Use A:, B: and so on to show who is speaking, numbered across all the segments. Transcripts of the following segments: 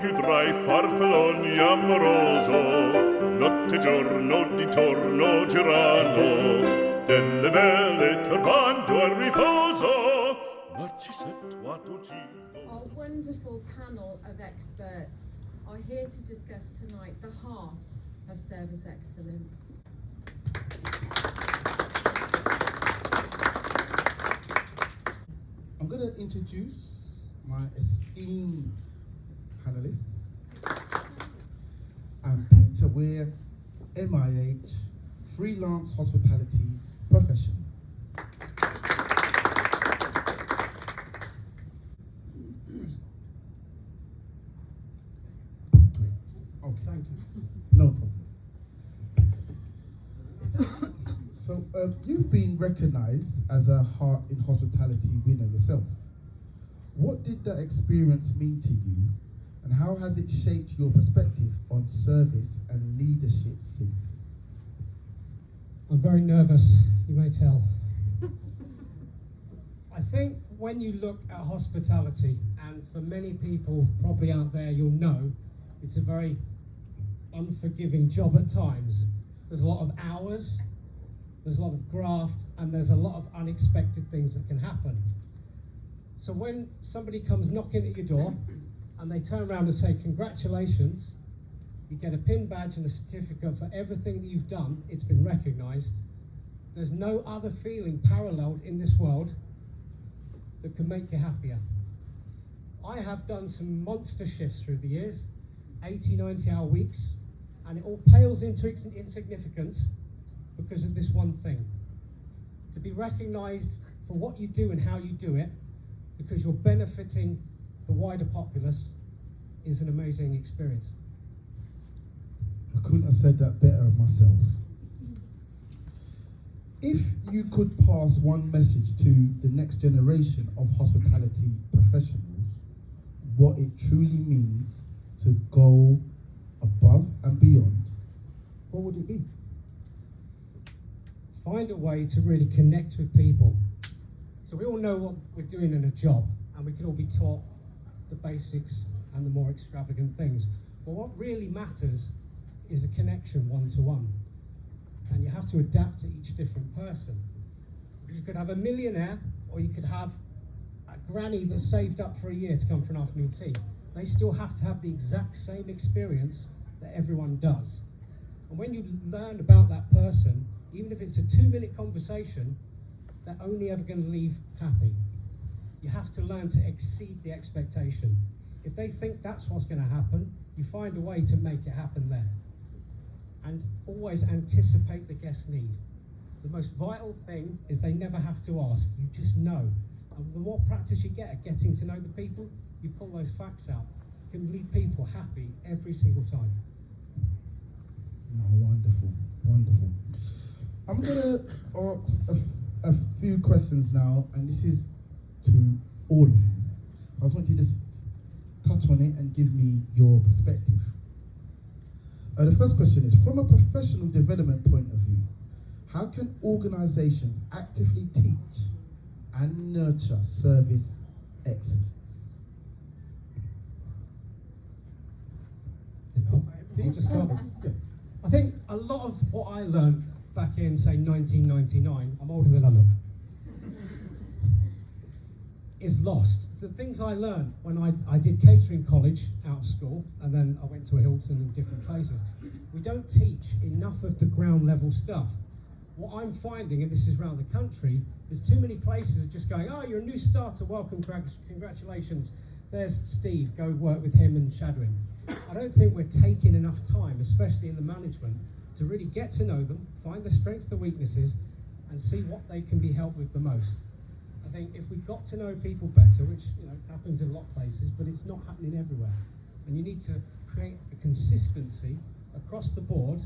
A: più tra i farfalloni amoroso, notte e giorno di torno girando, delle belle turbando al riposo, Narcisetto a tuo cibo.
B: Our wonderful panel of experts are here to discuss tonight the heart of service excellence.
C: I'm going to introduce my esteemed panelists. I'm Peter Wayre, MIH, freelance hospitality professional. Great. Okay.
D: Thank you.
C: No problem. So you've been recognised as a Heart in Hospitality winner yourself. What did that experience mean to you, and how has it shaped your perspective on service and leadership since?
D: I'm very nervous, you may tell. I think when you look at hospitality, and for many people probably out there, you'll know it's a very unforgiving job at times. There's a lot of hours, there's a lot of graft, and there's a lot of unexpected things that can happen. So when somebody comes knocking at your door and they turn around and say, congratulations, you get a pin badge and a certificate for everything that you've done, it's been recognised. There's no other feeling paralleled in this world that can make you happier. I have done some monster shifts through the years, 80, 90-hour weeks, and it all pales into insignificance because of this one thing. To be recognised for what you do and how you do it, because you're benefiting the wider populace, is an amazing experience.
C: I couldn't have said that better myself. If you could pass one message to the next generation of hospitality professionals, what it truly means to go above and beyond, what would it be?
D: Find a way to really connect with people. So we all know what we're doing in a job, and we can all be taught the basics and the more extravagant things. But what really matters is a connection one-to-one. And you have to adapt to each different person. You could have a millionaire, or you could have a granny that's saved up for a year to come for an afternoon tea. They still have to have the exact same experience that everyone does. And when you learn about that person, even if it's a 2-minute conversation, they're only ever going to leave happy. You have to learn to exceed the expectation. If they think that's what's going to happen, you find a way to make it happen there. And always anticipate the guest's need. The most vital thing is they never have to ask, you just know. And the more practice you get at getting to know the people, you pull those facts out. You can leave people happy every single time.
C: Oh, wonderful, wonderful. I'm gonna ask a few questions now, and this is to all of you. I just want you to just touch on it and give me your perspective. The first question is, from a professional development point of view, how can organisations actively teach and nurture service excellence?
D: I'll just start. I think a lot of what I learned back in, say, 1999, I'm older than I look, is lost. The things I learned when I did catering college out of school, and then I went to a Hilton and different places. We don't teach enough of the ground level stuff. What I'm finding, and this is around the country, is too many places are just going, oh, you're a new starter, welcome, congratulations. There's Steve, go work with him and shadow him. I don't think we're taking enough time, especially in the management, to really get to know them, find the strengths, the weaknesses, and see what they can be helped with the most. I think if we got to know people better, which happens in a lot of places, but it's not happening everywhere, and you need to create a consistency across the board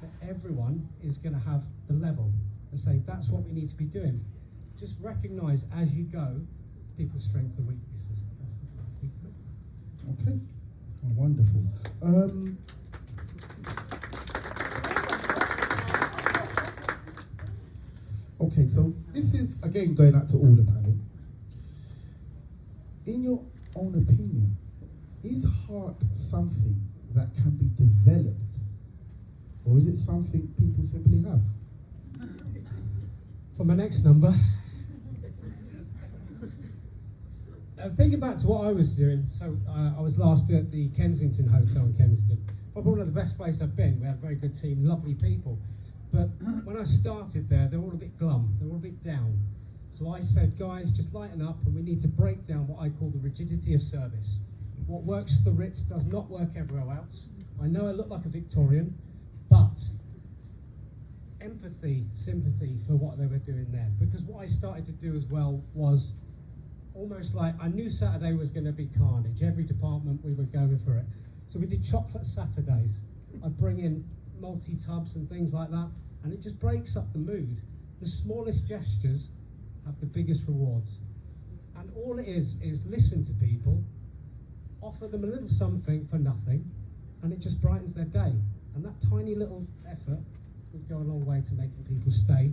D: that everyone is going to have the level and say that's what we need to be doing. Just recognise as you go people's strengths and weaknesses.
C: Okay, oh, wonderful. Okay, so this is again going out to all the panel. In your own opinion, is heart something that can be developed, or is it something people simply have?
D: For my next number, thinking back to what I was doing, so I was last at the Kensington Hotel in Kensington. Probably one of the best places I've been. We had a very good team, lovely people. But when I started there, they were all a bit glum, they were all a bit down. So I said, guys, just lighten up, and we need to break down what I call the rigidity of service. What works for the Ritz does not work everywhere else. I know I look like a Victorian, but empathy, sympathy for what they were doing there. Because what I started to do as well was almost like, I knew Saturday was going to be carnage. Every department, we were going for it. So we did chocolate Saturdays. I'd bring in multi-tubs and things like that, and it just breaks up the mood. The smallest gestures have the biggest rewards. And all it is listen to people, offer them a little something for nothing, and it just brightens their day. And that tiny little effort would go a long way to making people stay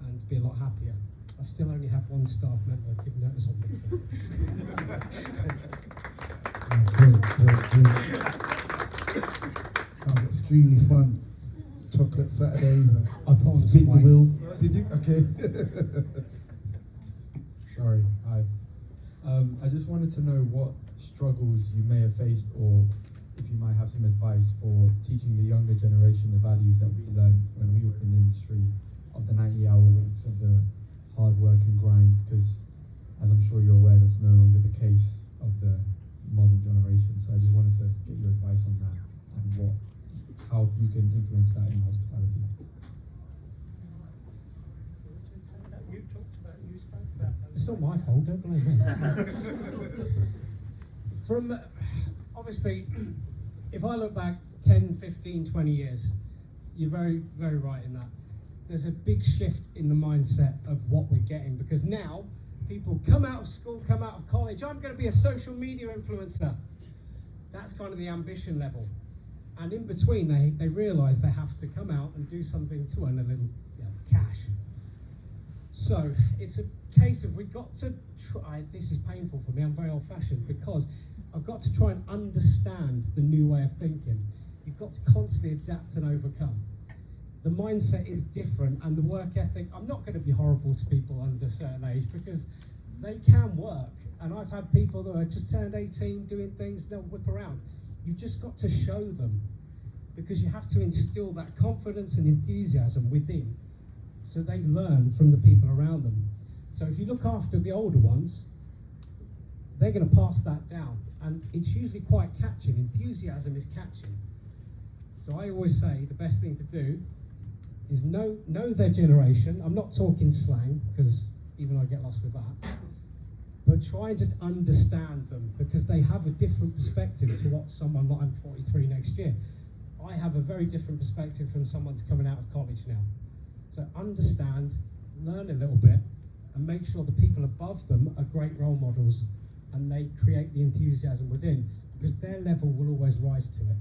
D: and be a lot happier. I still only have one staff member give notice on me.
C: Sounds extremely fun. Chocolate Saturdays and
D: I put on
C: spin
D: some
C: the
D: wine.
C: wheel. Did you? Okay.
E: Sorry, hi. I just wanted to know what struggles you may have faced, or if you might have some advice for teaching the younger generation the values that we learned when we were in the industry, of the 90-hour weeks, of the hard work and grind, because as I'm sure you're aware, that's no longer the case of the modern generation. So I just wanted to get your advice on that and how you can influence that in hospitality.
D: It's not my fault, don't blame me. From, obviously, if I look back 10, 15, 20 years, you're very, very right in that. There's a big shift in the mindset of what we're getting, because now people come out of school, come out of college, I'm going to be a social media influencer. That's kind of the ambition level. And in between, they realise they have to come out and do something to earn a little cash. So it's a case of we've got to try, this is painful for me, I'm very old-fashioned, because I've got to try and understand the new way of thinking. You've got to constantly adapt and overcome. The mindset is different, and the work ethic, I'm not going to be horrible to people under a certain age, because they can work. And I've had people that are just turned 18 doing things, they'll whip around. You've just got to show them, because you have to instill that confidence and enthusiasm within, so they learn from the people around them. So if you look after the older ones, they're going to pass that down, and it's usually quite catching. Enthusiasm is catching. So I always say the best thing to do is know their generation. I'm not talking slang, because even I get lost with that. But try and just understand them, because they have a different perspective to what someone, like I'm 43 next year. I have a very different perspective from someone that's coming out of college now. So understand, learn a little bit, and make sure the people above them are great role models, and they create the enthusiasm within, because their level will always rise to it.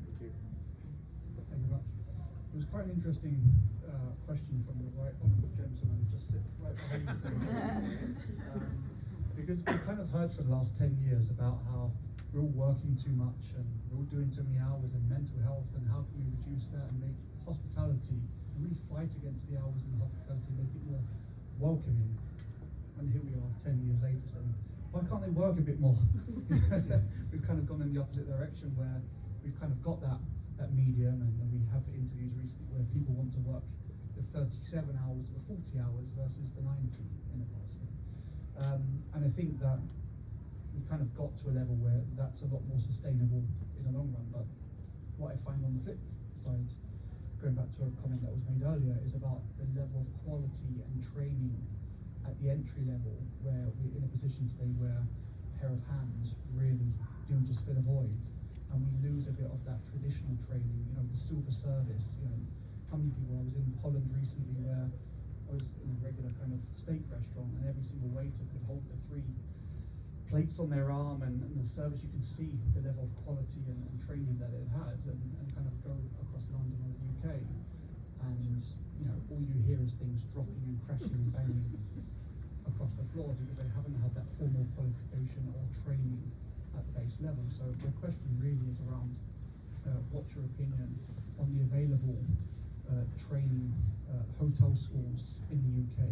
F: Thank you. Thank you very much. It was quite an interesting question from the right honourable gentleman, just sit right behind you. Because we've kind of heard for the last 10 years about how we're all working too much and we're all doing too many hours in mental health, and how can we reduce that and make hospitality, and really fight against the hours in hospitality, make it more welcoming. And here we are 10 years later saying, why can't they work a bit more? We've kind of gone in the opposite direction, where we've kind of got that medium, and we have interviews recently where people want to work the 37 hours or the 40 hours versus the 90 in the past. And I think that we kind of got to a level where that's a lot more sustainable in the long run. But what I find on the flip side, going back to a comment that was made earlier, is about the level of quality and training at the entry level, where we're in a position today where a pair of hands really do just fill a void, and we lose a bit of that traditional training, the silver service. How many people, I was in Holland recently where I was in a regular kind of steak restaurant, and every single waiter could hold the 3 plates on their arm, and the service, you can see the level of quality and training that it has, and kind of go across London or the UK, and all you hear is things dropping and crashing and banging across the floor, because they haven't had that formal qualification or training at the base level. So the question really is around what's your opinion on the available training hotel schools in the UK?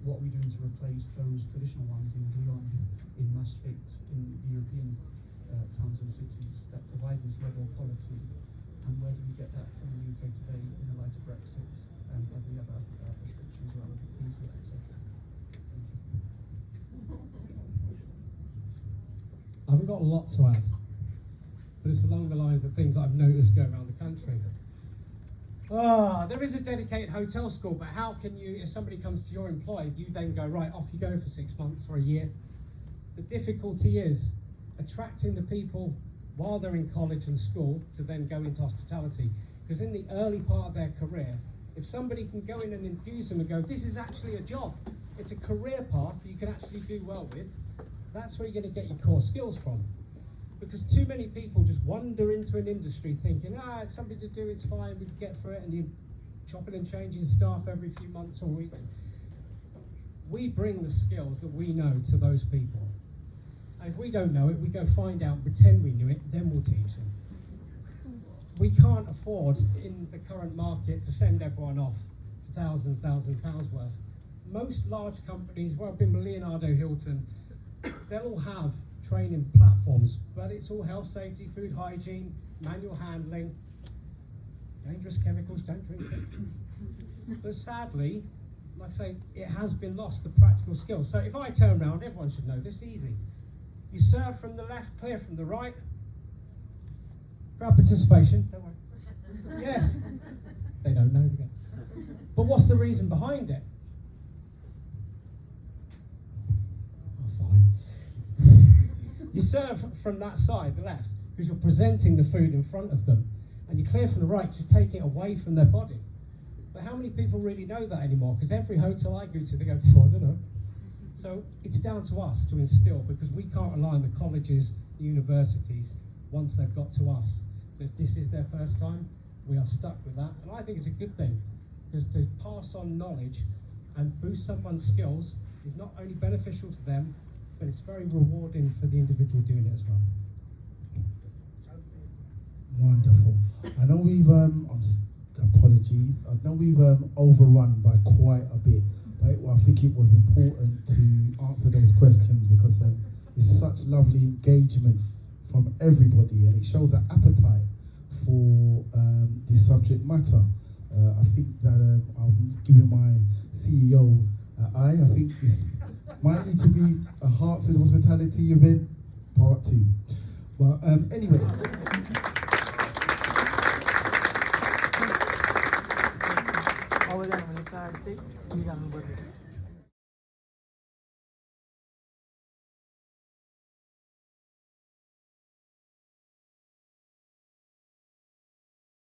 F: What are we doing to replace those traditional ones in Lyon, in Maastricht, in European towns and cities that provide this level of quality? And where do we get that from the UK today in the light of Brexit and the other restrictions around visas, etc.?
D: I haven't got a lot to add, but it's along the lines of things I've noticed go around the country. There is a dedicated hotel school, but how can you, if somebody comes to your employer, you then go, right, off you go for 6 months or a year? The difficulty is attracting the people while they're in college and school to then go into hospitality. Because in the early part of their career, if somebody can go in and enthuse them and go, this is actually a job, it's a career path that you can actually do well with, that's where you're going to get your core skills from. Because too many people just wander into an industry thinking, it's something to do, it's fine, we can get through it, and you're chopping and changing staff every few months or weeks. We bring the skills that we know to those people. And if we don't know it, we go find out, pretend we knew it, then we'll teach them. We can't afford, in the current market, to send everyone off for £1,000 worth. Most large companies, well, I've been with Leonardo Hilton, they'll all have training platforms, but it's all health, safety, food hygiene, manual handling, dangerous chemicals, don't drink it. But sadly, like I say, it has been lost, the practical skills. So if I turn around, everyone should know this, easy. You serve from the left, clear from the right. Crowd participation, don't worry. Yes, they don't know again. But what's the reason behind it? You serve from that side, the left, because you're presenting the food in front of them, and you clear from the right, you're taking it away from their body. But how many people really know that anymore? Because every hotel I go to, they go, I don't know. So it's down to us to instill, because we can't rely on the colleges, the universities, once they've got to us. So if this is their first time, we are stuck with that. And I think it's a good thing, because to pass on knowledge and boost someone's skills is not only beneficial to them, but it's very rewarding for the individual doing it as well.
C: Wonderful. I know we've, apologies, I know we've overrun by quite a bit, but I think it was important to answer those questions because it's such lovely engagement from everybody, and it shows an appetite for this subject matter. I think that I'm giving my CEO I think this might need to be a Hearts and Hospitality event part 2. Well, anyway.
G: Over there, when it's hard, see, you can